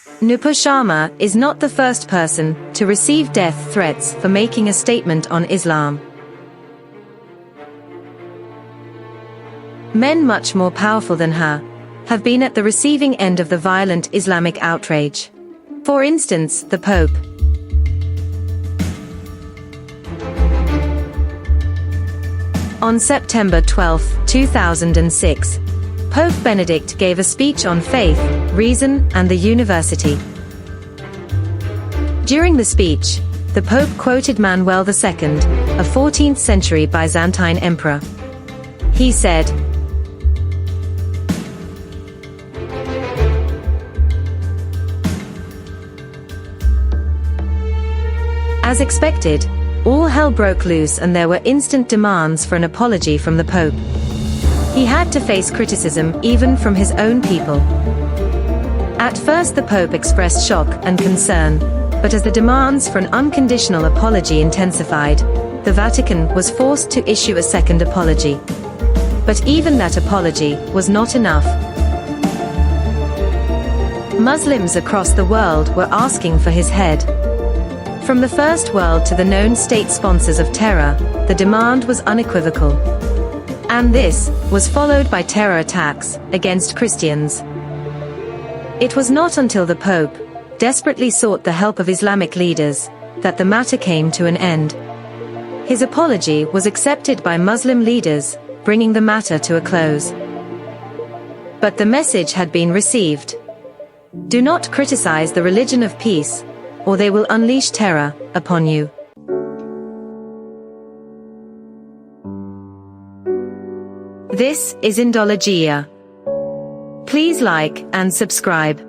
Nupur Sharma is not the first person to receive death threats for making a statement on Islam. Men much more powerful than her have been at the receiving end of the violent Islamic outrage. For instance, the Pope. On September 12, 2006, Pope Benedict gave a speech on faith, reason, and the university. During the speech, the Pope quoted Manuel II, a 14th-century Byzantine emperor. He said, "As expected, all hell broke loose and there were instant demands for an apology from the Pope. He had to face criticism even from his own people. At first the Pope expressed shock and concern, but as the demands for an unconditional apology intensified, the Vatican was forced to issue a second apology. But even that apology was not enough. Muslims across the world were asking for his head. From the first world to the known state sponsors of terror, the demand was unequivocal. And this was followed by terror attacks against Christians. It was not until the Pope desperately sought the help of Islamic leaders that the matter came to an end. His apology was accepted by Muslim leaders, bringing the matter to a close. But the message had been received. Do not criticize the religion of peace, or they will unleash terror upon you. This is Indologia. Please like and subscribe.